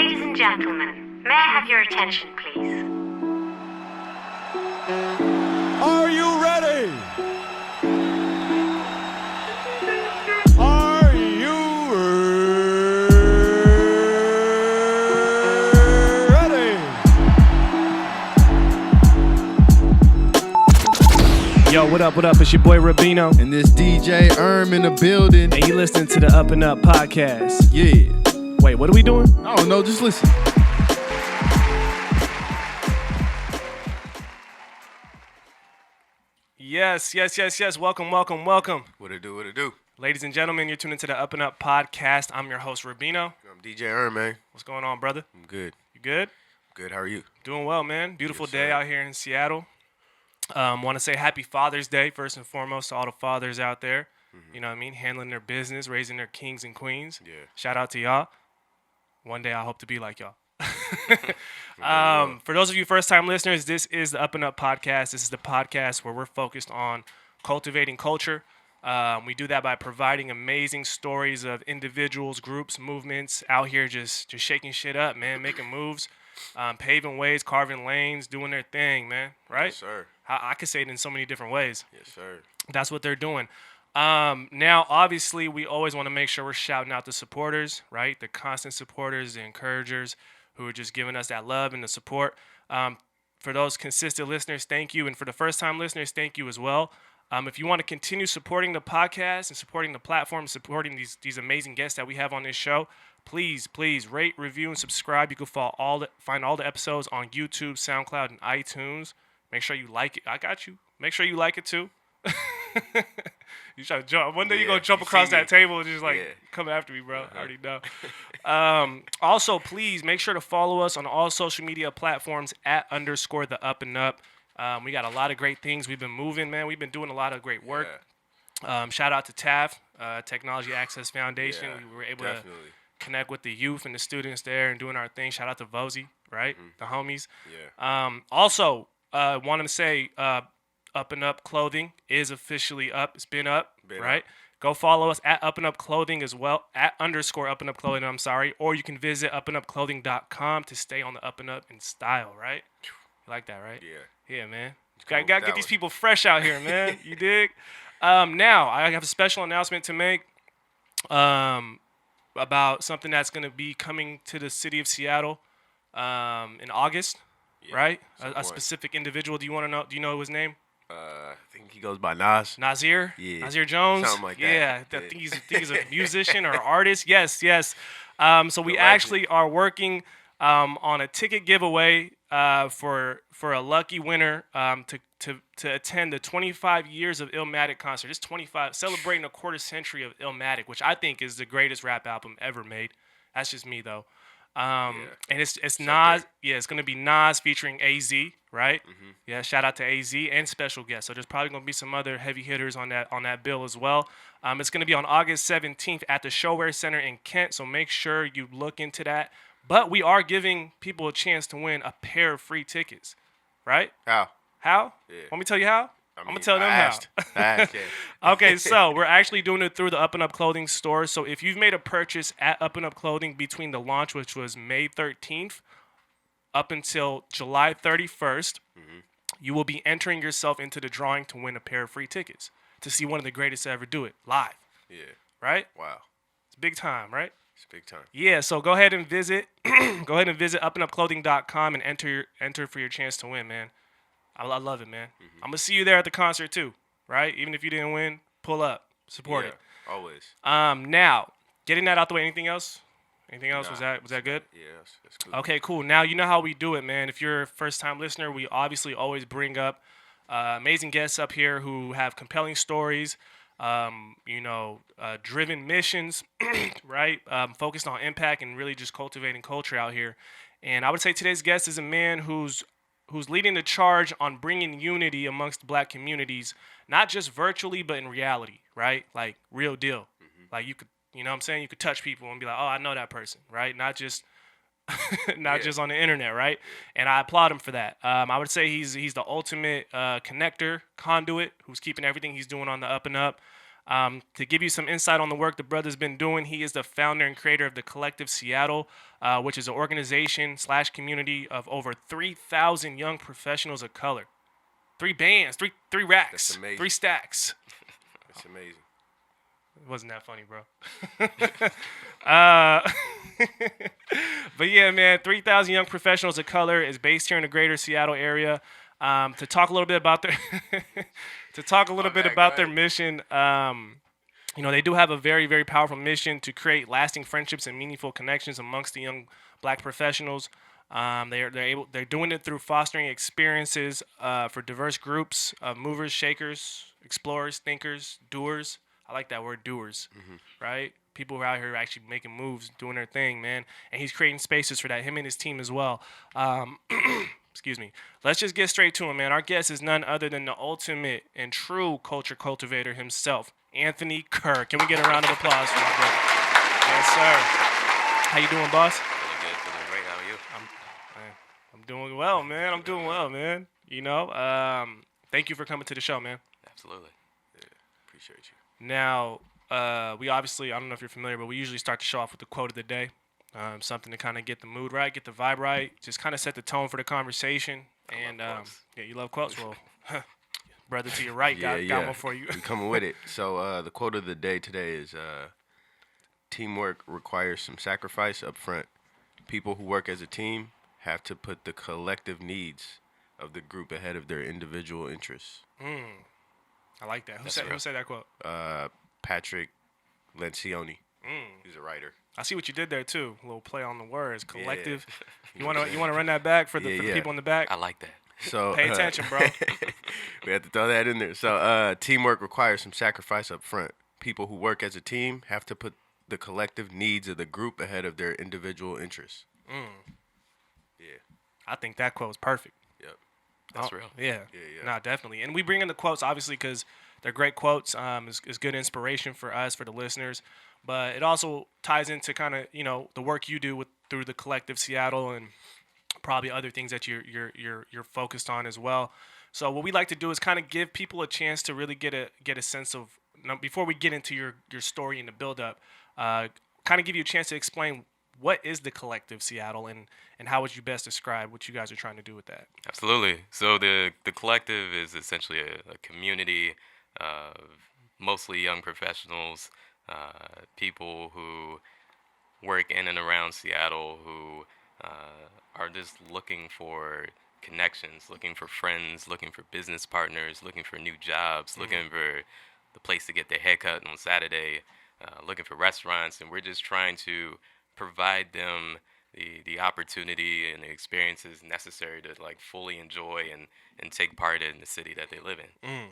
Ladies and gentlemen, may I have your attention, please? Are you ready? Are you ready? Yo, what up, what up? It's your boy Rubino. And this DJ in the building. And you listening to the UpNUp Podcast. Yeah. Wait, what are we doing? I don't know, just listen. Yes. Welcome. What it do? Ladies and gentlemen, you're tuning to the UpNUp Podcast. I'm your host, Rubino. I'm DJ man. What's going on, brother? I'm good. You good? Good, how are you? Doing well, man. Beautiful Yes, day sir. out here in Seattle. Want to say happy Father's Day, first and foremost, to all the fathers out there. You know what I mean? Handling their business, raising their kings and queens. Yeah. Shout out to y'all. One day I hope to be like y'all. For those of you first-time listeners, this is the UpNUp Podcast. This is the podcast where we're focused on cultivating culture. We do that by providing amazing stories of individuals, groups, movements out here just shaking shit up, man, making moves, paving ways, carving lanes, doing their thing, man, right? Yes, sir. I could say it in so many different ways. Yes, sir. That's what they're doing. Now, obviously, we always want to make sure we're shouting out the supporters, right? The constant supporters, the encouragers who are just giving us that love and the support. For those consistent listeners, thank you. And for the first-time listeners, thank you as well. If you want to continue supporting the podcast and supporting the platform, supporting these amazing guests that we have on this show, please rate, review, and subscribe. You can find all the episodes on YouTube, SoundCloud, and iTunes. Make sure you like it. I got you. Make sure you like it too. You try to jump. One day you're going to jump across that table and just come after me, bro. I already know. Also, please make sure to follow us on all social media platforms at _TheUpNUp. We got a lot of great things. We've been moving, man. We've been doing a lot of great work. Shout out to TAF, Technology Access Foundation. Yeah, we were able definitely. to connect with the youth and the students there and doing our thing. Shout out to Vozy, right? The homies. Yeah. Also, want to say UpNUp Clothing is officially up. It's been up, right? Go follow us at UpNUp Clothing as well, at _UpNUp Clothing, or you can visit upnupclothing.com to stay on the UpNUp in style, right? You like that, right? Yeah. Yeah, man. Got to get these people fresh out here, man. You dig? Now, I have a special announcement to make about something that's going to be coming to the city of Seattle in August, right? A specific individual. Do you want to know? Do you know his name? I think he goes by Nas. Nazir? Yeah. Nazir Jones? Something like that. Yeah, I think he's a musician or artist. Yes. So we actually are working on a ticket giveaway for a lucky winner to attend the 25 years of Illmatic concert. It's 25, celebrating a quarter century of Illmatic, which I think is the greatest rap album ever made. That's just me though. And it's Nas. Yeah, it's gonna be Nas featuring AZ, right? Mm-hmm. Yeah, shout out to AZ and special guests. So there's probably gonna be some other heavy hitters on that bill as well. It's gonna be on August 17th at the Showware Center in Kent. So make sure you look into that. But we are giving people a chance to win a pair of free tickets, right? How? How? Yeah. Want me to tell you how? I'm gonna tell them how. I asked, yeah. Okay, so we're actually doing it through the UpNUp Clothing store. So if you've made a purchase at UpNUp Clothing between the launch, which was May 13th, up until July 31st, you will be entering yourself into the drawing to win a pair of free tickets to see one of the greatest to ever do it live. Yeah. Right? Wow. It's big time, right? It's big time. Yeah, so go ahead and visit upnupclothing.com and enter for your chance to win, man. I love it, man. I'm gonna see you there at the concert too, right? Even if you didn't win, pull up, support it. Always. Now, getting that out the way. Anything else? Nah, Was that good? Yeah, that's cool. Okay, cool. Now you know how we do it, man. If you're a first-time listener, we obviously always bring up amazing guests up here who have compelling stories, driven missions, right? Focused on impact and really just cultivating culture out here. And I would say today's guest is a man who's leading the charge on bringing unity amongst Black communities, not just virtually, but in reality, right? Like, real deal. Like, you could, you know what I'm saying? You could touch people and be like, oh, I know that person, right? Not just just on the internet, right? And I applaud him for that. I would say he's the ultimate connector, conduit, who's keeping everything he's doing on the UpNUp. To give you some insight on the work the brother's been doing, he is the founder and creator of the Collective Seattle, which is an organization / community of over 3,000 young professionals of color. 3 bands, three racks, That's amazing. 3 stacks. It's amazing. It wasn't that funny, bro. But yeah, man, 3,000 young professionals of color is based here in the greater Seattle area. To talk a little bit about their their mission. They do have a very, very powerful mission to create lasting friendships and meaningful connections amongst the young Black professionals. They're doing it through fostering experiences for diverse groups of movers, shakers, explorers, thinkers, doers. I like that word, doers, right? People who are out here actually making moves, doing their thing, man. And he's creating spaces for that, him and his team as well. Excuse me. Let's just get straight to him, man. Our guest is none other than the ultimate and true culture cultivator himself, Anthony Kerr. Can we get a round of applause for my brother? Yes, sir. How you doing, boss? Feeling good, feeling great. How are you? I'm doing well, man. I'm doing well, man. Thank you for coming to the show, man. Absolutely. Yeah, appreciate you. Now, we obviously, I don't know if you're familiar, but we usually start the show off with the quote of the day. Something to kind of get the mood right, get the vibe right, just kind of set the tone for the conversation. And you love quotes. Well, brother to your right got one for you. We coming with it. So the quote of the day today is teamwork requires some sacrifice up front. People who work as a team have to put the collective needs of the group ahead of their individual interests. I like that. Who said that quote? Patrick Lencioni. He's a writer. I see what you did there too. A little play on the words. Collective. Yeah. You want to run that back for the people in the back? I like that. So pay attention, bro. We have to throw that in there. So teamwork requires some sacrifice up front. People who work as a team have to put the collective needs of the group ahead of their individual interests. Yeah. I think that quote's perfect. Yep. That's real. Yeah. Yeah. No, definitely. And we bring in the quotes obviously because they're great quotes. It's good inspiration for us, for the listeners. But it also ties into kind of, the work you do through the Collective Seattle and probably other things that you're focused on as well. So what we like to do is kind of give people a chance to really get a sense of, before we get into your story and the build up, kind of give you a chance to explain what is the Collective Seattle and how would you best describe what you guys are trying to do with that? Absolutely. So the Collective is essentially a community of mostly young professionals, people who work in and around Seattle who are just looking for connections, looking for friends, looking for business partners, looking for new jobs, looking for the place to get their haircut on Saturday, looking for restaurants, and we're just trying to provide them the opportunity and the experiences necessary to fully enjoy and take part in the city that they live in.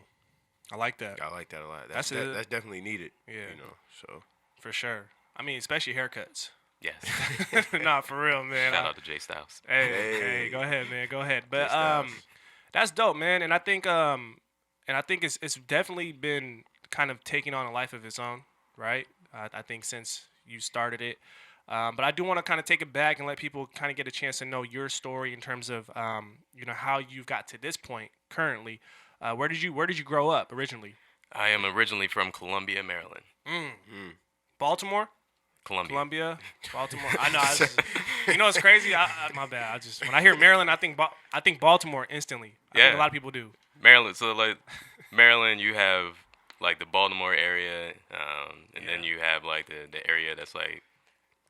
I like that. I like that a lot. That's definitely needed. Yeah. So for sure. I mean, especially haircuts. Yes. Nah, for real, man. Shout out to Jay Styles. Hey, go ahead, man. Go ahead. But that's dope, man. And I think it's definitely been kind of taking on a life of its own, right? I think since you started it. But I do want to kind of take it back and let people kind of get a chance to know your story in terms of how you've got to this point currently. Where did you grow up originally? I am originally from Columbia, Maryland. Baltimore? Columbia, Baltimore. I know. It's crazy. My bad. When I hear Maryland, I think Baltimore instantly. I think a lot of people do. Maryland. So Maryland, you have the Baltimore area, and then you have the area that's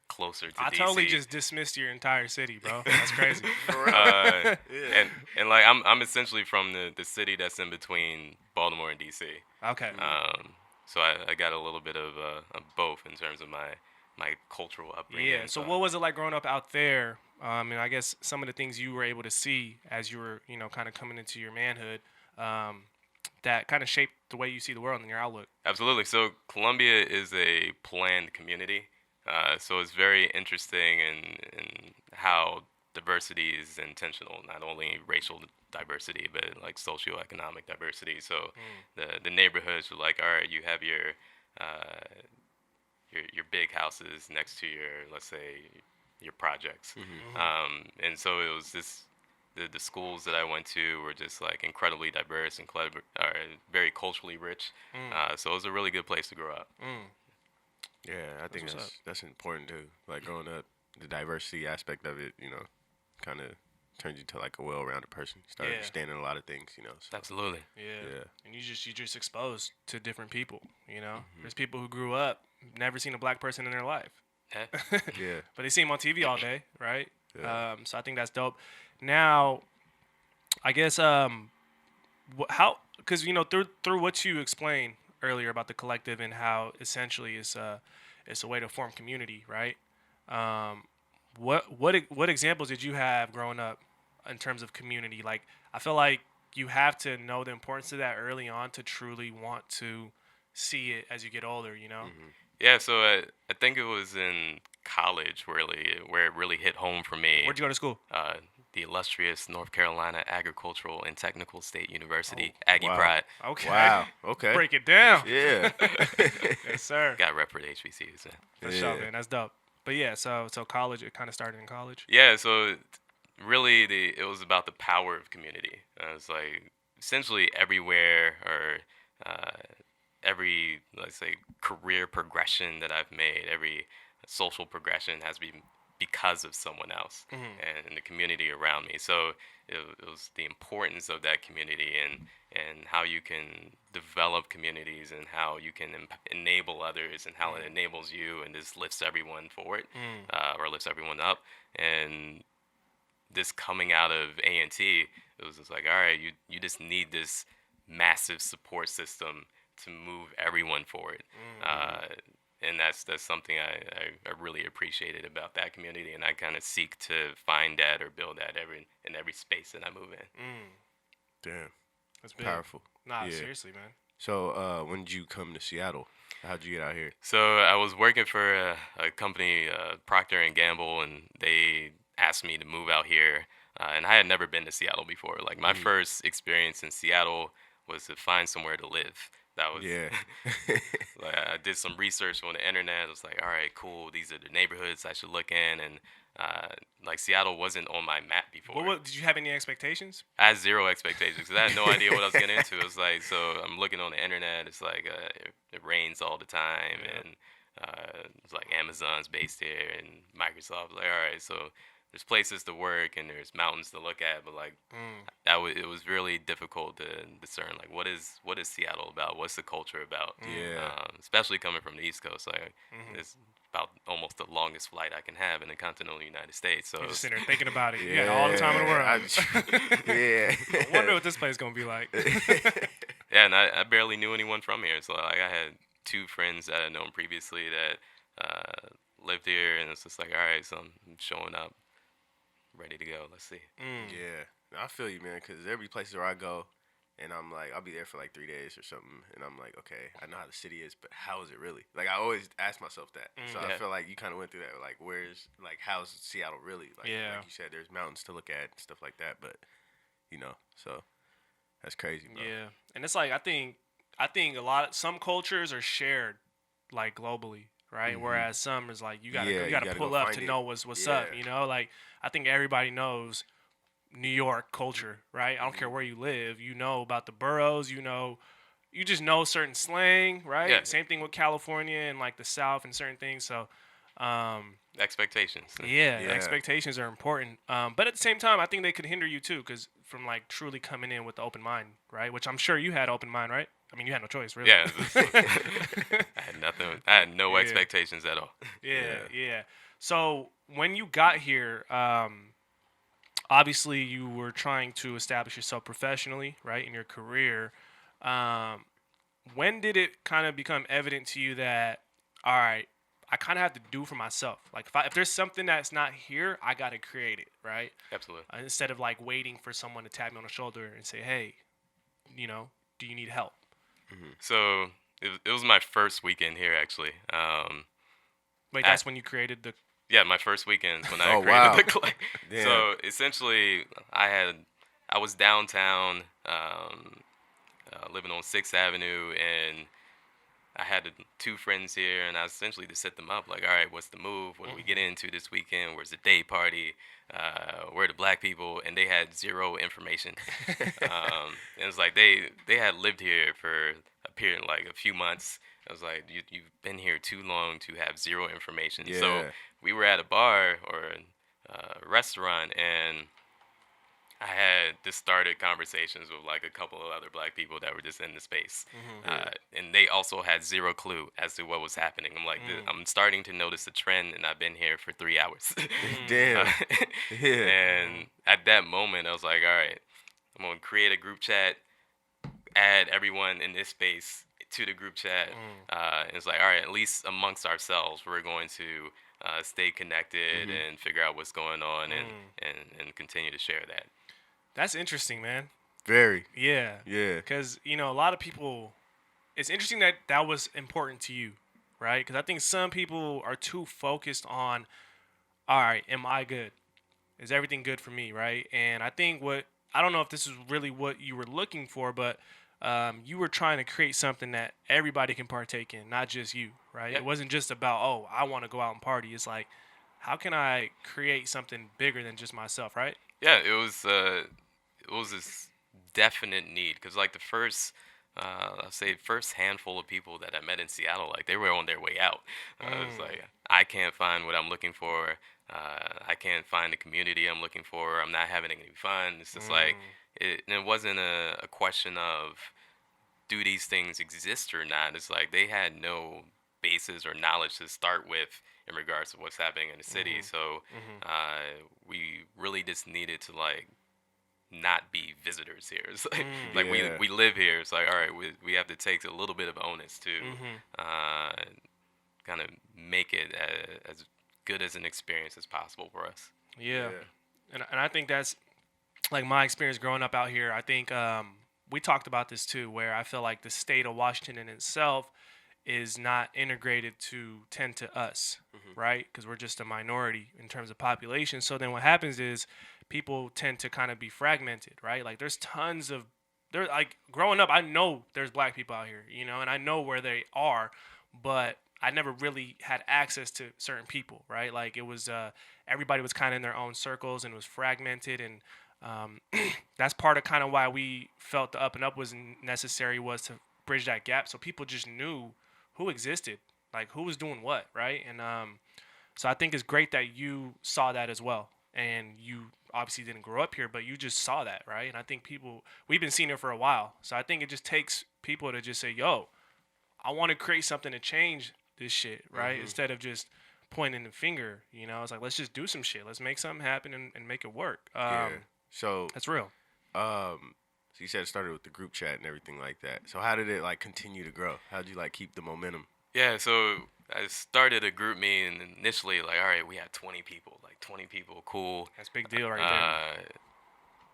closer to DC. I totally just dismissed your entire city, bro. That's crazy. And I'm essentially from the city that's in between Baltimore and DC. Okay. So I got a little bit of both in terms of my cultural upbringing. Yeah. So what was it like growing up out there? And I guess some of the things you were able to see as you were, kind of coming into your manhood, that kind of shaped the way you see the world and your outlook. Absolutely. So Columbia is a planned community. So it's very interesting in how diversity is intentional, not only racial diversity, but socioeconomic diversity. So the neighborhoods are all right, you have your big houses next to your, let's say, your projects. And so it was this the schools that I went to were just like incredibly diverse and clever, very culturally rich. So it was a really good place to grow up. Yeah, I think what's that's important too. Like growing up, the diversity aspect of it, kind of turns you to like a well-rounded person. You start understanding a lot of things, So, Absolutely. Yeah. And you just exposed to different people, There's people who grew up, never seen a black person in their life. Yeah. Yeah. But they see him on TV all day, right? Yeah. So I think that's dope. Now, I guess because through what you explained earlier about the collective and how essentially it's a way to form community, right? What examples did you have growing up in terms of community? Like, I feel like you have to know the importance of that early on to truly want to see it as you get older, Yeah, so I think it was in college where it really hit home for me. Where'd you go to school? The illustrious North Carolina Agricultural and Technical State University, Aggie wow. Pride. Okay. Wow. Okay. Break it down. Yeah. Yes, sir. Got rep for the HBCUs. For sure, man. That's dope. But yeah, so college, it kind of started in college. Yeah, so really it was about the power of community. It's like essentially everywhere or every, let's say, career progression that I've made, every social progression has been because of someone else and the community around me. So it was the importance of that community and how you can develop communities and how you can enable others and how it enables you and this lifts everyone forward or lifts everyone up. And this coming out of A&T, it was just like, all right, you just need this massive support system to move everyone forward. And that's something I really appreciated about that community, and I kind of seek to find that or build that in every space that I move in. Damn. That's big. Powerful. Nah, Yeah. seriously, man. So, when did you come to Seattle? How'd you get out here? So I was working for a company, Procter & Gamble, and they asked me to move out here. And I had never been to Seattle before. Like, my first experience in Seattle was to find somewhere to live. That was like I did some research on the internet. I was like, all right, cool. These are the neighborhoods I should look in, and like Seattle wasn't on my map before. Did you have any expectations? I had zero expectations because I had no idea what I was getting into. It was like, so I'm looking on the internet. It's like it rains all the time, and it's like Amazon's based here and Microsoft. Like, all right, so there's places to work and there's mountains to look at, but like it was really difficult to discern like what is Seattle about? What's the culture about? Especially coming from the East Coast, like it's about almost the longest flight I can have in the continental United States. So You're just sitting there thinking about it. You got all the time in the world. I wonder what this place is gonna be like. Yeah, and I barely knew anyone from here. So like I had 2 friends that I'd known previously that lived here, and it's just like, all right, so I'm showing up, ready to go. Let's see. Yeah, I feel you, man. Because every place where I go, and I'm like, I'll be there for like 3 days or something, and I'm like, okay, I know how the city is, but how is it really? Like, I always ask myself that. So I feel like you kind of went through that. Like, how's Seattle really? Like, like you said, there's mountains to look at and stuff like that, but so that's crazy, bro. Yeah, and it's like I think some cultures are shared like globally. Right, whereas some is like you gotta pull up to know what's up. Like I think everybody knows New York culture, right? I don't care where you live. You know about the boroughs. You just know certain slang, right? Yeah. Same thing with California and like the South and certain things. So, Expectations. Expectations are important. But at the same time, I think they could hinder you too, because from like truly coming in with the open mind, right? Which I'm sure you had open mind, right? I mean, you had no choice, really. Yeah. I had nothing. I had no expectations at all. Yeah. So when you got here, obviously you were trying to establish yourself professionally, right, in your career. When did it kind of become evident to you that, all right, I kind of have to do for myself? Like if there's something that's not here, I got to create it, right? Absolutely. Instead of like waiting for someone to tap me on the shoulder and say, hey, do you need help? So it was my first weekend here, actually. Wait, that's when you created the... Yeah, my first weekend when I created the clay. So essentially, I was downtown, living on 6th Avenue, and I had two friends here, and I was essentially to set them up. Like, all right, what's the move? What do we get into this weekend? Where's the day party? Where are the black people? And they had zero information. It was like they had lived here for a period, like a few months. I was like, you've been here too long to have zero information. Yeah. So we were at a bar or a restaurant, and I had just started conversations with like a couple of other black people that were just in the space, and they also had zero clue as to what was happening. I'm like, I'm starting to notice a trend, and I've been here for 3 hours. Damn. Yeah. And at that moment, I was like, all right, I'm gonna create a group chat, add everyone in this space to the group chat. And it's like, all right, at least amongst ourselves, we're going to stay connected and figure out what's going on and continue to share that. That's interesting, man. Very. Yeah. Yeah. Because, a lot of people, it's interesting that that was important to you, right? Because I think some people are too focused on, all right, am I good? Is everything good for me, right? And I think I don't know if this is really what you were looking for, but you were trying to create something that everybody can partake in, not just you, right? Yep. It wasn't just about, oh, I want to go out and party. It's like, how can I create something bigger than just myself, right? Yeah, it was this definite need, because like the first, I'll say first handful of people that I met in Seattle, like they were on their way out. It's like, I can't find what I'm looking for. I can't find the community I'm looking for. I'm not having any fun. It's just like, it wasn't a question of do these things exist or not. It's like they had no basis or knowledge to start with in regards to what's happening in the city. So we really just needed to like not be visitors here. It's like, we live here. It's like, all right, we have to take a little bit of onus to kind of make it as good as an experience as possible for us. Yeah. And I think that's like my experience growing up out here. I think we talked about this too, where I feel like the state of Washington in itself is not integrated to tend to us, right? Because we're just a minority in terms of population. So then what happens is people tend to kind of be fragmented, right? Like there's like growing up, I know there's black people out here, and I know where they are, but I never really had access to certain people, right? Like it was, everybody was kind of in their own circles and was fragmented. And that's part of kind of why we felt the UpNUp was necessary, was to bridge that gap. So people just knew who existed, like who was doing what, right? And so I think it's great that you saw that as well. And you obviously didn't grow up here, but you just saw that, right? And I think we've been seeing it for a while. So I think it just takes people to just say, yo, I want to create something to change this shit, right? Instead of just pointing the finger, it's like, let's just do some shit. Let's make something happen and make it work. So that's real. So you said it started with the group chat and everything like that. So how did it like continue to grow? How did you like keep the momentum? Yeah, so I started a group meeting initially, like, all right, we had 20 people, cool. That's a big deal right there.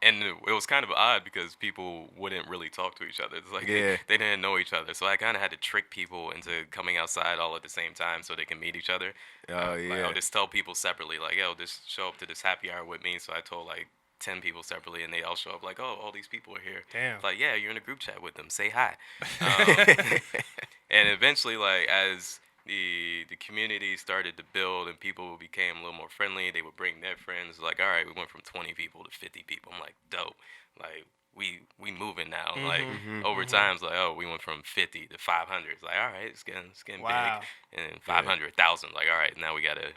And it was kind of odd because people wouldn't really talk to each other. It's like they didn't know each other. So I kind of had to trick people into coming outside all at the same time so they can meet each other. Like, I'll just tell people separately, like, yo, just show up to this happy hour with me. So I told like 10 people separately, and they all show up like, oh, all these people are here. Damn. It's like, yeah, you're in a group chat with them. Say hi. And eventually, like, as the community started to build and people became a little more friendly, they would bring their friends. Like, all right, we went from 20 people to 50 people. I'm like, dope. Like, we moving now. Like, over time, it's like, oh, we went from 50 to 500. It's like, all right, it's getting wow. big. And 500,000. Like, all right, now we gotta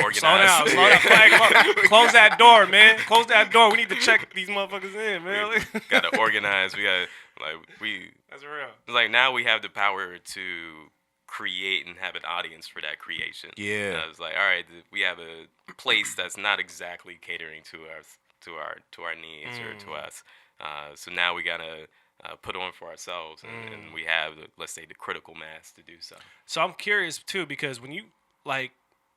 organize. Slow down. Close that door, man. Close that door. We need to check these motherfuckers in, man. We gotta organize. We gotta, That's real. It's like, now we have the power to create and have an audience for that creation. Yeah. It's like, all right, we have a place that's not exactly catering to our needs or to us. So now we gotta put on for ourselves, and we have, let's say, the critical mass to do so. So I'm curious too, because when you like,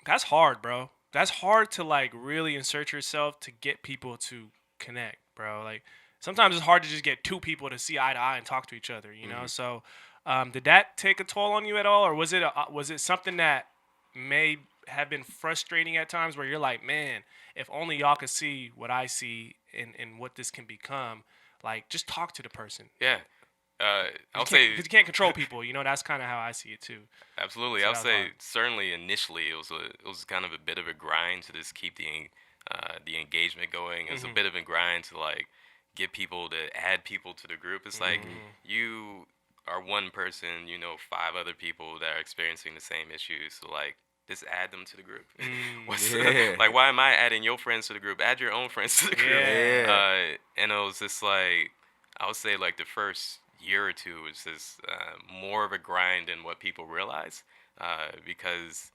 that's hard, bro. That's hard to like really insert yourself to get people to connect, bro. Like sometimes it's hard to just get two people to see eye to eye and talk to each other, you know. So did that take a toll on you at all, or was it something that may have been frustrating at times, where you're like, man, if only y'all could see what I see and what this can become? Like, just talk to the person. Yeah. I'll say because you can't control people. That's kind of how I see it too. absolutely. So I'll that was say hard. certainly initially it was kind of a bit of a grind to just keep the engagement going. It was a bit of a grind to like get people to add people to the group. It's like you are one person, you know, 5 other people that are experiencing the same issues. So like just add them to the group. Like why am I adding your friends to the group? Add your own friends to the group. Yeah. And it was just like I would say like the first year or two was just more of a grind than what people realize because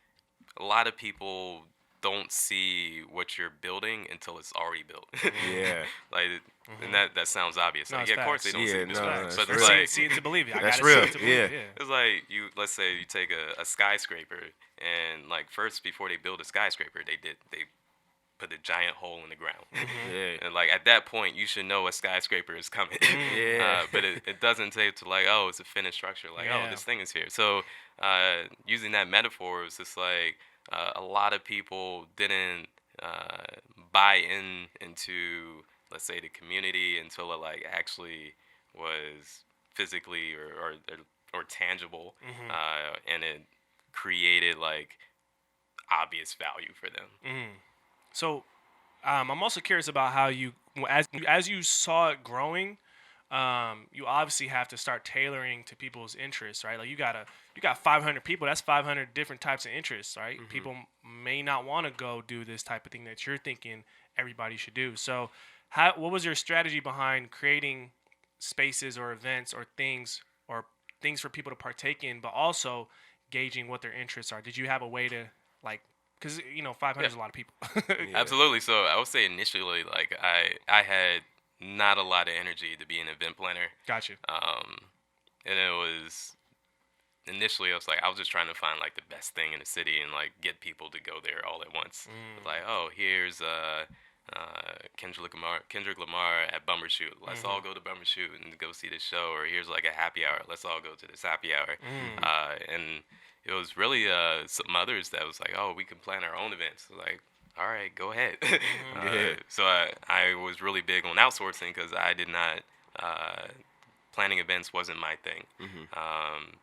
a lot of people don't see what you're building until it's already built. Yeah. Like, and that sounds obvious. No, Like, it's yeah, of course they facts. don't see Yeah, it. no, Facts. that's But it's real. like, See it to believe it. I That's gotta see real, it to believe yeah. it. it's like let's say you take a skyscraper and like first before they build a skyscraper, they put a giant hole in the ground. Yeah. And like at that point, you should know a skyscraper is coming. Yeah. But it doesn't take to like, oh, it's a finished structure. Like, oh, Yeah. this thing is here. So using that metaphor, it's just like a lot of people didn't buy into, let's say, the community until it like actually was physically or tangible, and it created like obvious value for them. So, I'm also curious about how as you saw it growing, you obviously have to start tailoring to people's interests, right? Like you got 500 people. That's 500 different types of interests, right? People may not want to go do this type of thing that you're thinking everybody should do. So, what was your strategy behind creating spaces or events or things for people to partake in, but also gauging what their interests are? Did you have a way to like? Because 500 is a lot of people. Absolutely. So I would say initially, like I had not a lot of energy to be an event planner. Gotcha. And it was initially I was just trying to find like the best thing in the city and like get people to go there all at once. Like, oh, here's Kendrick Lamar at Bumbershoot. Let's all go to Bumbershoot and go see this show. Or here's like a happy hour. Let's all go to this happy hour. And it was really some others that was like, oh, we can plan our own events. Like, all right, go ahead. So I was really big on outsourcing because I did not planning events wasn't my thing.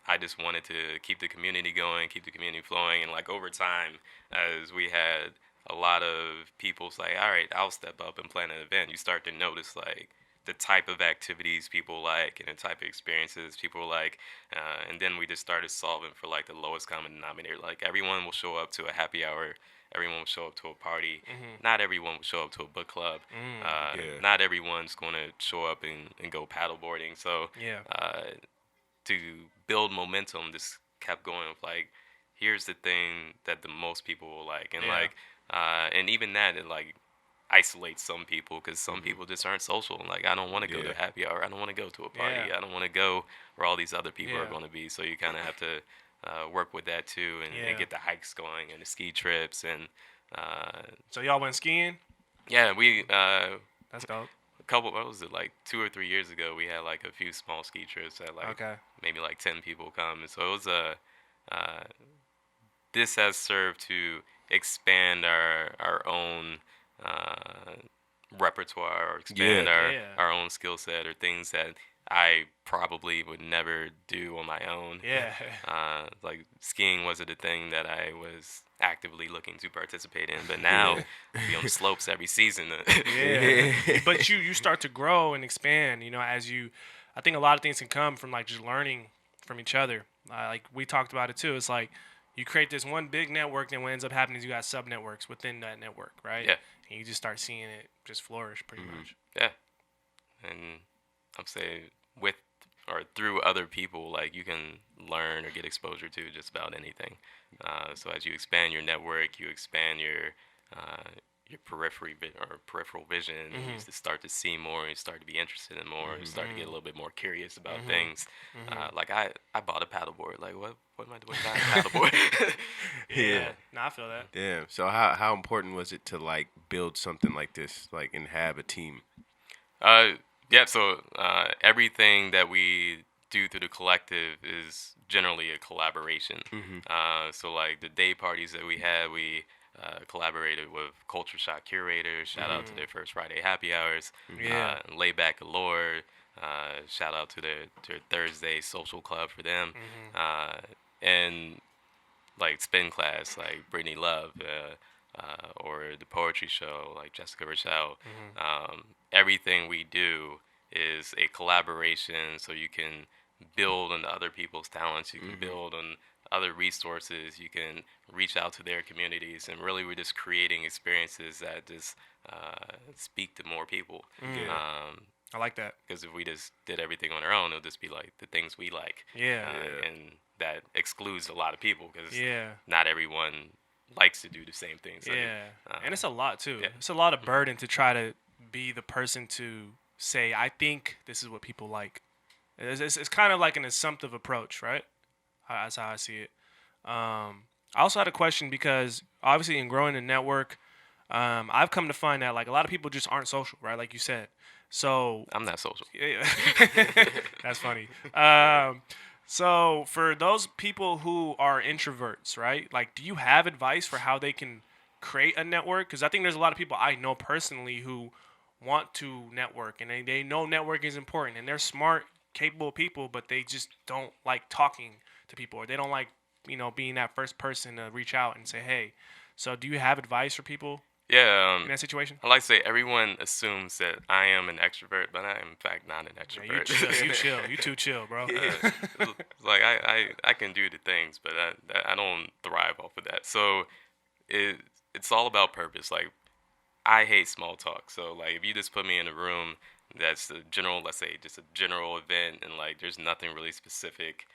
I just wanted to keep the community going, keep the community flowing, and like over time, as we had a lot of people say, all right, I'll step up and plan an event, you start to notice like the type of activities people like and the type of experiences people like, and then we just started solving for like the lowest common denominator. Like everyone will show up to a happy hour, everyone will show up to a party, not everyone will show up to a book club, not everyone's going to show up and go paddleboarding. So to build momentum, just kept going with like, here's the thing that the most people will like, and like and even that, it like isolates some people because some people just aren't social. Like, I don't want to go to a happy hour. I don't want to go to a party. I don't want to go where all these other people are going to be. So you kind of have to work with that too, and get the hikes going and the ski trips. And So y'all went skiing? yeah, we That's dope. a couple, what was it, like 2 or 3 years ago, we had like a few small ski trips that like maybe like 10 people come. And so it was this has served to expand our own repertoire, or expand our own skill set, or things that I probably would never do on my own. Like skiing wasn't a thing that I was actively looking to participate in, but now be on the slopes every season. But you start to grow and expand, as I think a lot of things can come from like just learning from each other. Like we talked about it too. It's like you create this one big network, then what ends up happening is you got sub networks within that network, right? Yeah. And you just start seeing it just flourish pretty much. Yeah. And I'm saying with or through other people, like you can learn or get exposure to just about anything. So as you expand your network, you expand your peripheral vision. You just start to see more, and you start to be interested in more, and start to get a little bit more curious about things. Like I bought a paddleboard. Like what am I doing buying a paddleboard? No, I feel that. Damn. So how important was it to like build something like this, like, and have a team? Yeah. So everything that we do through the collective is generally a collaboration. So like the day parties that we had, we collaborated with Culture Shock curators. Shout out to their First Friday happy hours. Layback Allure. Shout out to their Thursday social club for them. And like spin class, like Brittany Love, or the poetry show, like Jessica Rochelle. Everything we do is a collaboration, so you can build on other people's talents. You can build on other resources. You can reach out to their communities, and really, we're just creating experiences that just speak to more people. I like that. Because if we just did everything on our own, it'll just be like the things we like. And that excludes a lot of people because not everyone likes to do the same things. And it's a lot too. It's a lot of burden to try to be the person to say, I think this is what people like. It's kind of like an assumptive approach, right? That's how I see it. I also had a question because obviously in growing the network, I've come to find that like a lot of people just aren't social, right? Like you said. So I'm not social. That's funny. So for those people who are introverts, right? Like, do you have advice for how they can create a network? Because I think there's a lot of people I know personally who want to network, and they know networking is important, and they're smart, capable people, but they just don't like talking to people, or they don't like, being that first person to reach out and say, hey. So do you have advice for people in that situation? I like to say everyone assumes that I am an extrovert, but I am in fact not an extrovert. You chill. You too chill, bro. Like I can do the things, but I don't thrive off of that. So it's all about purpose. Like I hate small talk. So like if you just put me in a room that's a general, let's say just a general event, and like there's nothing really specific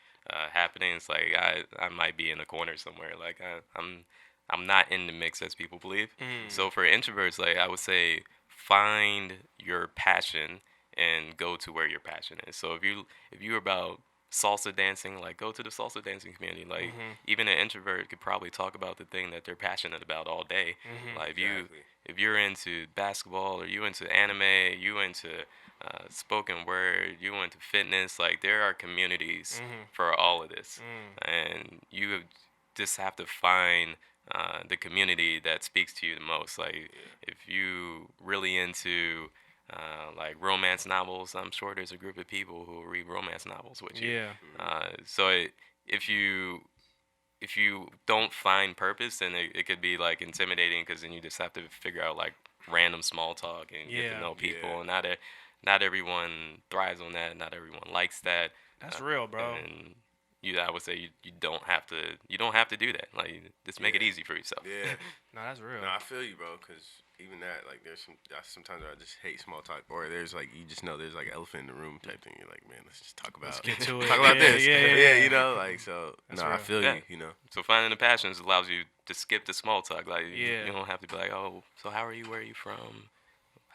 happening, it's like I might be in a corner somewhere. Like I'm not in the mix as people believe. So for introverts, like I would say, find your passion and go to where your passion is. So if you're about salsa dancing, like go to the salsa dancing community. Like even an introvert could probably talk about the thing that they're passionate about all day. Like if you're into basketball, or you into anime, you into spoken word, you into fitness, like there are communities for all of this, and you just have to find the community that speaks to you the most. Like if you really into like romance novels, I'm sure there's a group of people who will read romance novels with you. If you don't find purpose, then it could be like intimidating, because then you just have to figure out like random small talk and get to know people. And not everyone thrives on that. Not everyone likes that. That's real, bro. And I would say you don't have to do that. Like just make it easy for yourself. No, that's real. No, I feel you, bro. Because even that, like, there's sometimes I just hate small talk, or there's like you just know there's like elephant in the room type thing. You're like, man, let's just talk about get to it. talk about this. Yeah. Like so. That's I real. feel you. So finding the passions allows you to skip the small talk. Like you don't have to be like, oh, so how are you? Where are you from?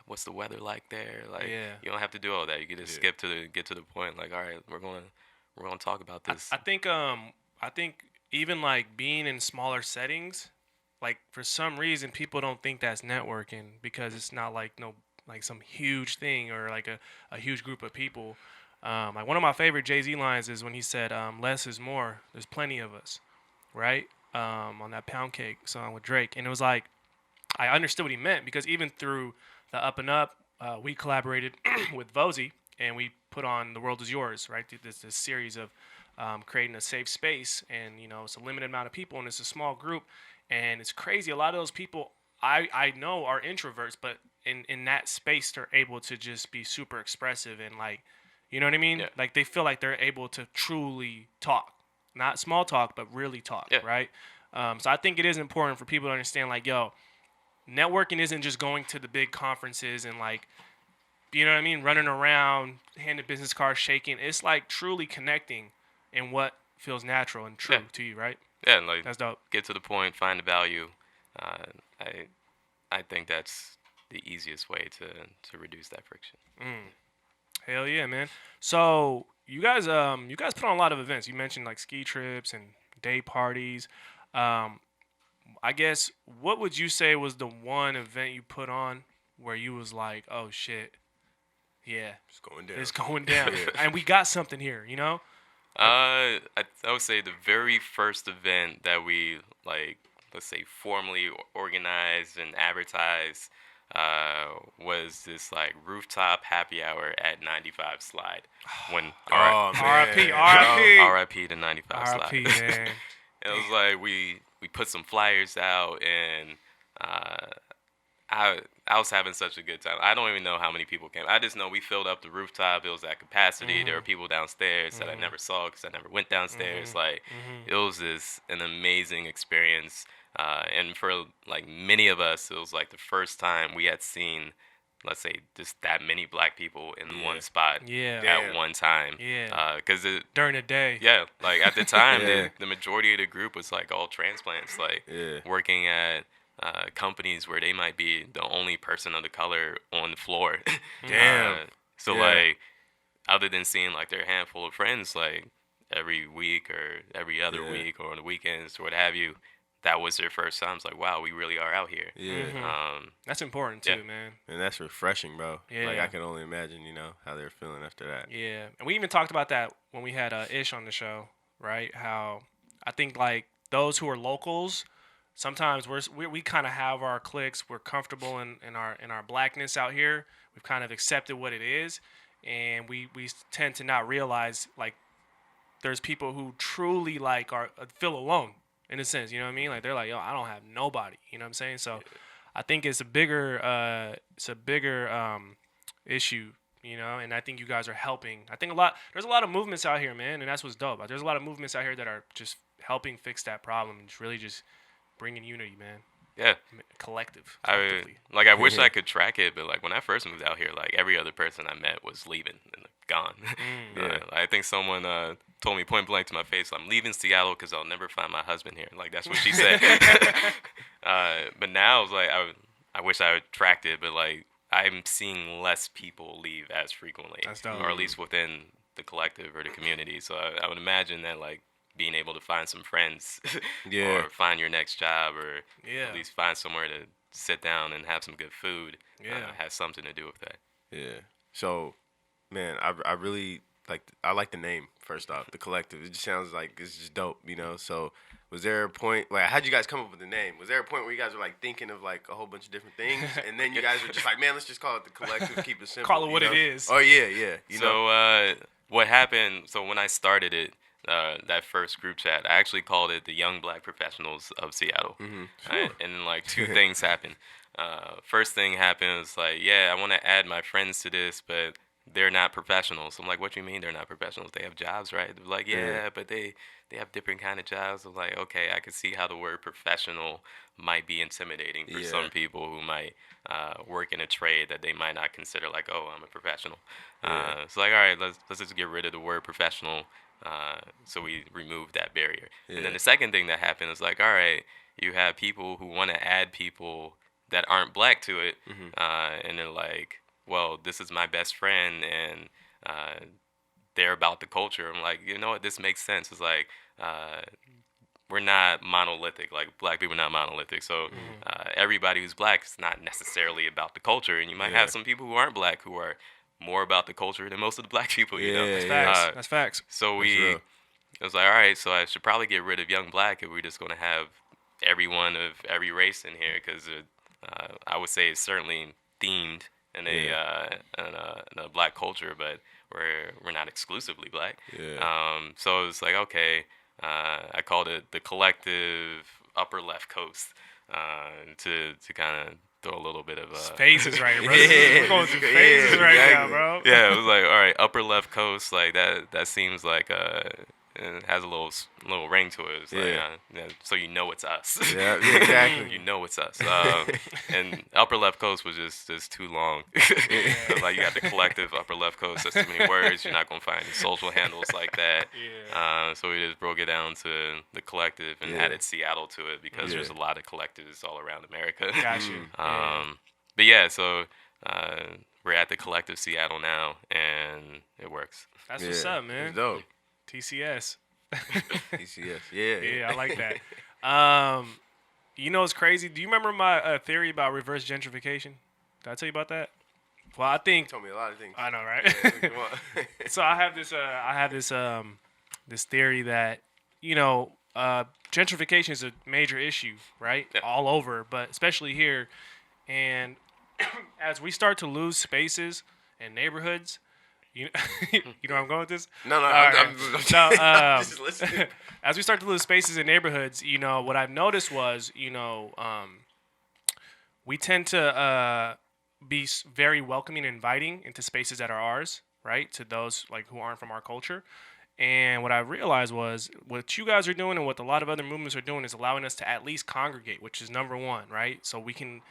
What's the weather like there? Like you don't have to do all that. You can just get to the point. Like, all right, we're gonna talk about this. I think even like being in smaller settings, like for some reason people don't think that's networking, because it's not like some huge thing or like a huge group of people. Like one of my favorite Jay-Z lines is when he said, less is more. There's plenty of us, right? On that Pound Cake song with Drake. And it was like, I understood what he meant, because even through the UpNUp, we collaborated with Vozy, and we put on The World Is Yours, right? This series of creating a safe space, and it's a limited amount of people, and it's a small group, and it's crazy. A lot of those people I know are introverts, but in that space they're able to just be super expressive and like, you know what I mean? Yeah. Like they feel like they're able to truly talk, not small talk, but really talk, right? So I think it is important for people to understand, like, yo, networking isn't just going to the big conferences and like, you know what I mean, running around, handing business cards, shaking. It's like truly connecting in what feels natural and true to you, right? Yeah, and like that's dope. Get to the point, find the value. I think that's the easiest way to reduce that friction. Hell yeah, man. So you guys put on a lot of events. You mentioned like ski trips and day parties. I guess, what would you say was the one event you put on where you was like, oh shit, yeah, it's going down, and we got something here, I would say the very first event that we, like, let's say formally organized and advertised was this like rooftop happy hour at 95 Slide. When Oh, man. RIP to 95 R.I.P. Slide. man. It was like we put some flyers out, and I was having such a good time. I don't even know how many people came. I just know we filled up the rooftop. It was at capacity. There were people downstairs that I never saw because I never went downstairs. Like it was an amazing experience. And for like many of us, it was like the first time we had seen, let's say, just that many black people in one spot Yeah. at one time. Yeah. Because During the day. yeah, like at the time, Yeah. the majority of the group was like all transplants, like working at companies where they might be the only person of the color on the floor. Damn. So Yeah. like, other than seeing like their handful of friends like every week or every other week or on the weekends or what have you, that was their first time. It's like, wow, we really are out here. Yeah. That's important too, Yeah. man. And that's refreshing, bro. Like, Yeah. I can only imagine, how they're feeling after that. Yeah, and we even talked about that when we had Ish on the show, right? How I think like those who are locals, sometimes we kind of have our cliques. We're comfortable in our blackness out here. We've kind of accepted what it is, and we tend to not realize like there's people who truly like feel alone in a sense. You know what I mean? Like they're like, yo, I don't have nobody. You know what I'm saying? So I think it's a bigger issue. And I think you guys are helping. I think there's a lot of movements out here, man, and that's what's dope. There's a lot of movements out here that are just helping fix that problem and just really just bringing unity, man. Yeah. Collective. I wish I could track it, but like when I first moved out here, like every other person I met was leaving and gone. I think someone told me point blank to my face, I'm leaving Seattle because I'll never find my husband here. Like that's what she said. But now it's like I wish I had tracked it, but like I'm seeing less people leave as frequently, That's dope. or at least within the collective or the community. So I would imagine that like being able to find some friends, Yeah. or find your next job, or Yeah. at least find somewhere to sit down and have some good food, Yeah. has something to do with that. Yeah. So, man, I really I like the name, first off, the collective. It just sounds like it's just dope, So, was there a point, like, how'd you guys come up with the name? Was there a point where you guys were like thinking of like a whole bunch of different things, and then you guys were just like, man, let's just call it the collective, keep it simple. Call it what it is. Oh yeah. So what happened? So when I started it, that first group chat, I actually called it the Young Black Professionals of Seattle. Right? And then like two things happened. First thing happened was like, yeah, I want to add my friends to this, but they're not professionals. I'm like, what do you mean they're not professionals? They have jobs, right? They're like, yeah, but they have different kind of jobs. I'm like, okay, I can see how the word professional might be intimidating for some people who might work in a trade that they might not consider like, oh, I'm a professional. So like, all right, let's just get rid of the word professional. So we removed that barrier. And then the second thing that happened is like, all right, you have people who want to add people that aren't black to it, and they're like, well, this is my best friend, and they're about the culture. I'm like, you know what, this makes sense. It's like, we're not monolithic. Like, black people are not monolithic. So everybody who's black is not necessarily about the culture. And you might have some people who aren't black who are more about the culture than most of the black people, you know? That's facts. That's facts. So real. it was like, all right, so I should probably get rid of young black if we're just going to have everyone of every race in here, because I would say it's certainly themed in a black culture, but we're not exclusively black. So it's like, okay, I called it the collective upper left coast, to kind of throw a little bit of Phases right here, bro. We're going through phases right now, bro. yeah, it was like, all right, upper left coast, like that seems like it has a little ring to it. It's like, so you know it's us. Yeah, exactly. You know it's us. And upper left coast was just too long. Like, you got the collective upper left coast. That's too many words. You're not gonna find any social handles like that. So we just broke it down to the collective and added Seattle to it, because there's a lot of collectives all around America. Got you. But yeah, so we're at the collective Seattle now, and it works. That's what's up, man. It's dope. TCS. TCS. Yeah. I like that. It's crazy. Do you remember my theory about reverse gentrification? Did I tell you about that? Well, I think. You told me a lot of things. I know, right? Come on. So I have this theory that gentrification is a major issue, right? Yeah. All over, but especially here. And as we start to lose spaces in neighborhoods, you you know where I'm going with this? No, All I'm just listening. As we start to lose spaces in neighborhoods, what I've noticed was, we tend to be very welcoming and inviting into spaces that are ours, right? To those like who aren't from our culture. And what I realized was what you guys are doing and what a lot of other movements are doing is allowing us to at least congregate, which is number one, right? So we can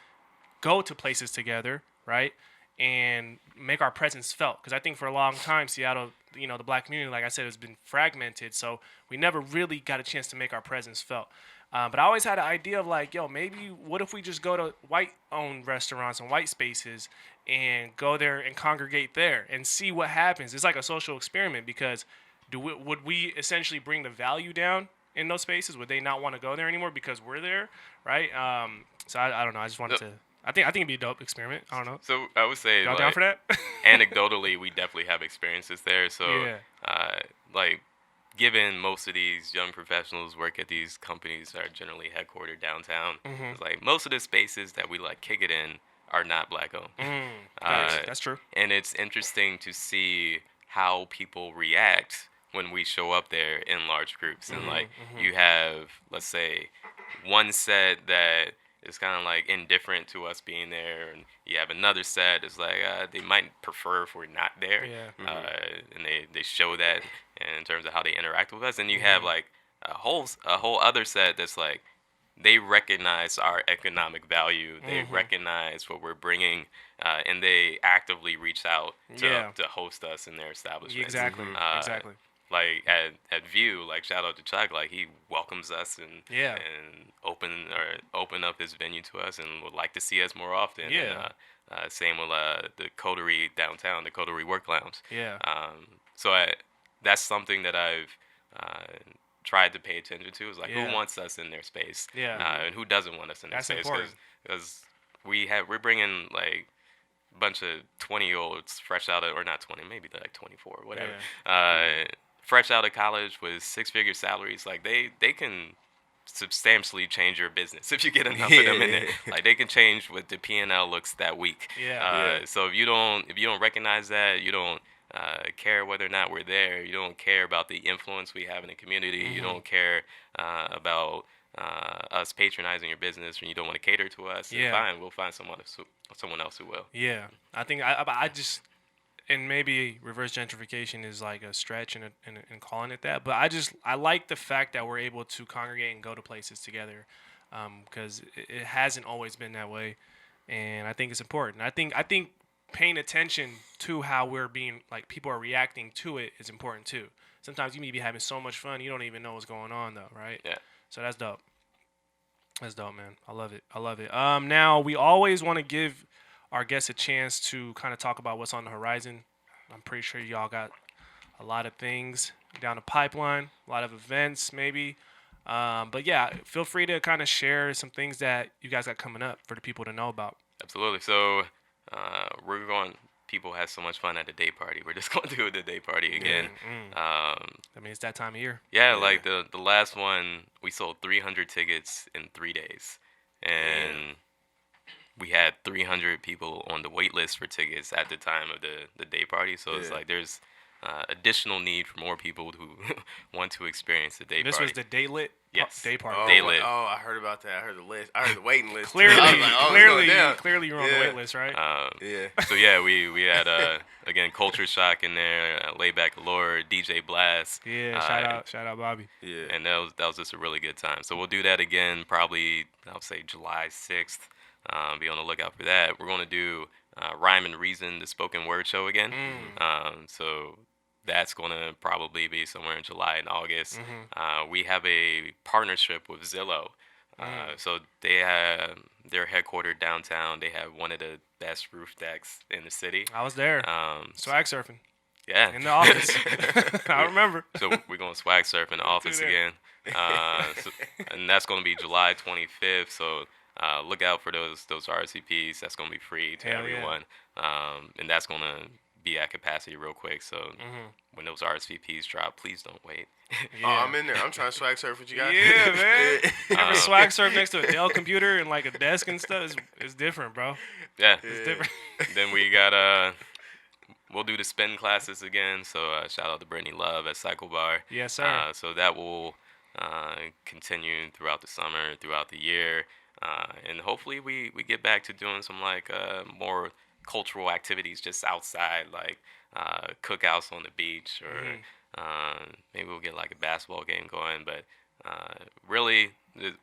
go to places together, right? And make our presence felt. Because I think for a long time, Seattle, the black community, like I said, has been fragmented. So we never really got a chance to make our presence felt. But I always had an idea of like, maybe what if we just go to white-owned restaurants and white spaces and go there and congregate there and see what happens. It's like a social experiment because would we essentially bring the value down in those spaces? Would they not want to go there anymore because we're there, right? So I don't know. I just wanted to. I think it'd be a dope experiment. I don't know. So I would say, y'all down for that? Anecdotally, we definitely have experiences there. So, Yeah. Given most of these young professionals work at these companies that are generally headquartered downtown, it's like most of the spaces that we like kick it in are not black owned. That's true. And it's interesting to see how people react when we show up there in large groups. And you have, let's say, one set that is kind of like indifferent to us being there, and you have another set that's like they might prefer if we're not there. And they show that in terms of how they interact with us. And you have like a whole other set that's like they recognize our economic value, they recognize what we're bringing, and they actively reach out to host us in their establishment. Exactly. Exactly. Like at View, like shout out to Chuck, like he welcomes us and open up his venue to us and would like to see us more often. Yeah. And, same with the Coterie downtown, the Coterie Work Lounge. Yeah. So that's something that I've tried to pay attention to is like who wants us in their space, and who doesn't want us in their space. Because we're bringing like a bunch of 20-year-olds fresh out of, or not 20, maybe they're like 24, whatever. Fresh out of college with 6-figure salaries, like they can substantially change your business if you get enough of them in there. Like they can change what the P&L looks that week. So if you don't recognize that, you don't care whether or not we're there. You don't care about the influence we have in the community. You don't care about us patronizing your business, and you don't want to cater to us. Fine, we'll find someone else who will. Yeah, I think I just. And maybe reverse gentrification is like a stretch in calling it that, but I like the fact that we're able to congregate and go to places together, because it hasn't always been that way, and I think it's important. I think paying attention to how we're being, like people are reacting to it is important too. Sometimes you may be having so much fun you don't even know what's going on though, right? Yeah. So that's dope. That's dope, man. I love it. Now we always want to give our guests a chance to kind of talk about what's on the horizon. I'm pretty sure y'all got a lot of things down the pipeline, a lot of events maybe. But yeah, feel free to kind of share some things that you guys got coming up for the people to know about. Absolutely. So people had so much fun at the day party. We're just going to do the day party again. I mean, it's that time of year. Yeah, like the last one, we sold 300 tickets in 3 days. And we had 300 people on the wait list for tickets at the time of the day party. So it's like there's additional need for more people who want to experience the day party. This was the day lit day party. Day lit. Oh, I heard about that. I heard the list. I heard the waiting list. Clearly, Like, clearly you're on the wait list, right? So yeah, we had again Culture Shock in there, Layback Allure, DJ Blast. Yeah, shout out Bobby. Yeah. And that was just a really good time. So we'll do that again probably I'll say July 6th. Be on the lookout for that. We're going to do Rhyme and Reason, the spoken word show again. So that's going to probably be somewhere in July and August. We have a partnership with Zillow. So they're headquartered downtown. They have one of the best roof decks in the city. I was there. Swag surfing. Yeah. In the office. I remember. So we're going to swag surf in the office again. And that's going to be July 25th. So look out for those RSVPs. That's going to be free to everyone. And that's going to be at capacity real quick. So when those RSVPs drop, please don't wait. Oh, I'm in there. I'm trying to swag surf with you guys. Yeah, man. Swag surf next to a Dell computer and like a desk and stuff. It's different, bro. Yeah. It's different. Then we got we'll do the spin classes again. So shout out to Brittany Love at Cycle Bar. Yes, sir. So that will continue throughout the summer, throughout the year, and hopefully we get back to doing some like more cultural activities just outside, like cookouts on the beach, or maybe we'll get like a basketball game going. But really,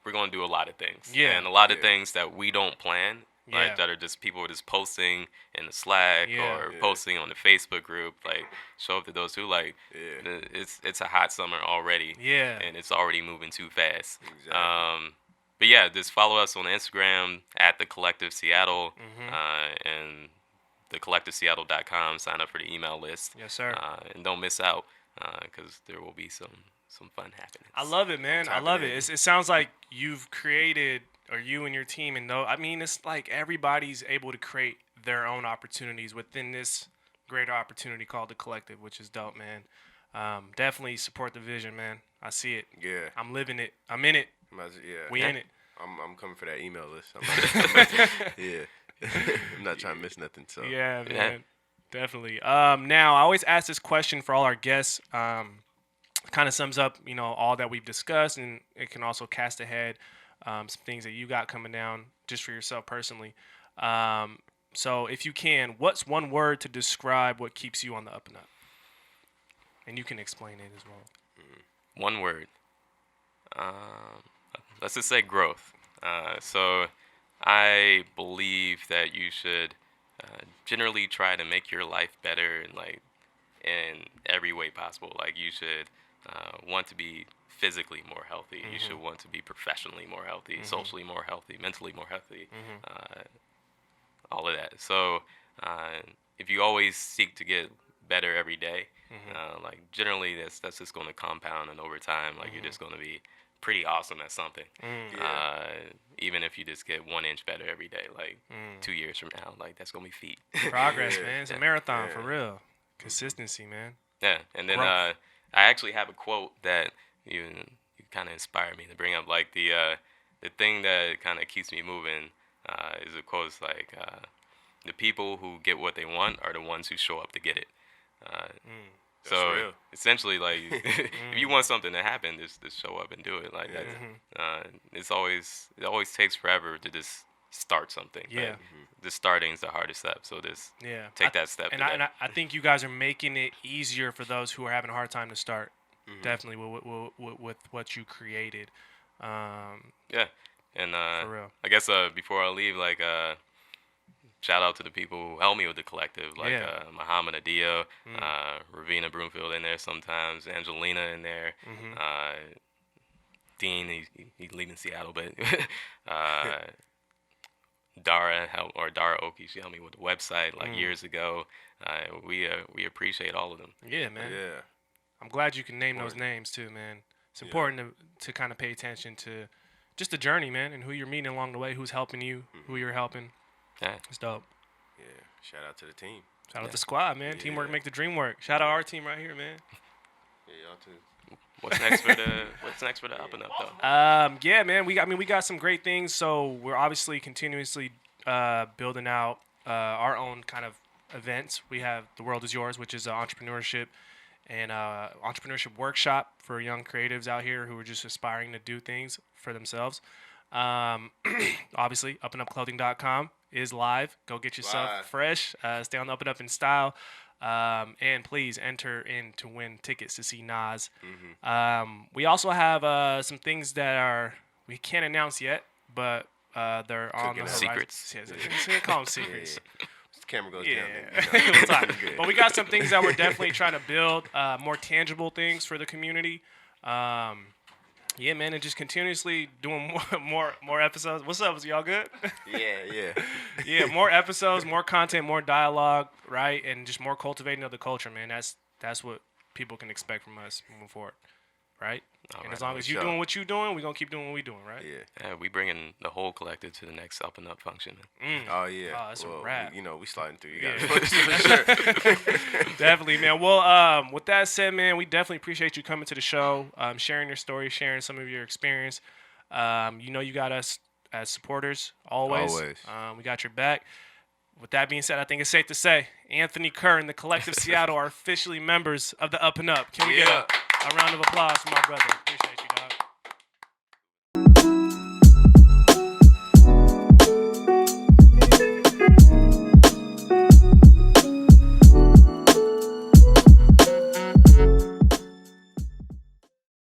we're going to do a lot of things. Yeah. And a lot of things that we don't plan. Yeah. Like that are just people just posting in the Slack or posting on the Facebook group. Like show up to those who like it's a hot summer already. Yeah. And it's already moving too fast. Exactly. But yeah, just follow us on Instagram at The Collective Seattle and thecollectiveseattle.com. Sign up for the email list. Yes, sir. And don't miss out because there will be some fun happening. I love it, man. I love it. It sounds like you've created, or you and your team, and I mean, it's like everybody's able to create their own opportunities within this greater opportunity called The Collective, which is dope, man. Definitely support the vision, man. I see it. Yeah. I'm living it. I'm in it. We in it. I'm coming for that email list. I'm not trying to miss nothing. So Yeah, man. Definitely. Now, I always ask this question for all our guests. Kind of sums up, all that we've discussed, and it can also cast ahead some things that you got coming down just for yourself personally. So if you can, what's one word to describe what keeps you on the up and up? And you can explain it as well. One word. Let's just say growth. So I believe that you should generally try to make your life better in every way possible. Like you should want to be physically more healthy. You should want to be professionally more healthy, socially more healthy, mentally more healthy, all of that. So if you always seek to get better every day, like generally that's just going to compound, and over time, like you're just going to be pretty awesome at something. Even if you just get 1 inch better every day, like 2 years from now, like that's going to be feet. Progress, man. It's a marathon for real. Consistency, man. Yeah, and then I actually have a quote that you kind of inspired me to bring up. Like the thing that kind of keeps me moving is a quote. It's like the people who get what they want are the ones who show up to get it. So real. Essentially, like if you want something to happen, just show up and do it. Like that. It always takes forever to just start something. Yeah. Just starting is the hardest step. So just take that step. And I think you guys are making it easier for those who are having a hard time to start. Definitely with what you created. Yeah. And for real. I guess before I leave, like shout out to the people who help me with the collective, like Muhammad Adio, Ravina Broomfield in there sometimes, Angelina in there, Dean, he's leaving Seattle, but Dara Oki, she helped me with the website like years ago. We appreciate all of them. Yeah, man. Yeah. I'm glad you can name those names too, man. It's important to kind of pay attention to just the journey, man, and who you're meeting along the way, who's helping you, who you're helping. Yeah. It's dope. Yeah. Shout out to the team. Shout out the squad, man. Teamwork make the dream work. Shout out our team right here, man. Yeah, y'all too. What's next for the UpNUp though? Yeah, man. We got some great things. So we're obviously continuously building out our own kind of events. We have The World Is Yours, which is an entrepreneurship and entrepreneurship workshop for young creatives out here who are just aspiring to do things for themselves. Obviously, UpNUpClothing.com is live. Go get yourself fresh. Stay on the Up and Up in style. And please enter in to win tickets to see Nas. We also have some things that we can't announce yet, but they're on the horizon. Secrets. Yeah, call them secrets. The camera goes down. We'll talk. But we got some things that we're definitely trying to build, more tangible things for the community. Yeah, man, and just continuously doing more episodes. What's up? Is y'all good? Yeah. Yeah, more episodes, more content, more dialogue, right? And just more cultivating of the culture, man. That's what people can expect from us moving forward. right? All And right, as long for as you're sure. doing what you're doing, we're going to keep doing what we're doing, right? Yeah. Yeah, we bringing the whole collective to the next UpNUp function. Oh yeah. Oh, that's a wrap. We sliding through. You Yeah. guys for sure. Definitely, man. Well, with that said, man, we definitely appreciate you coming to the show, sharing your story, sharing some of your experience. You got us as supporters always. Always. We got your back. With that being said, I think it's safe to say Anthony Kerr and the Collective Seattle are officially members of the UpNUp. Can we get a round of applause for my brother? Appreciate it.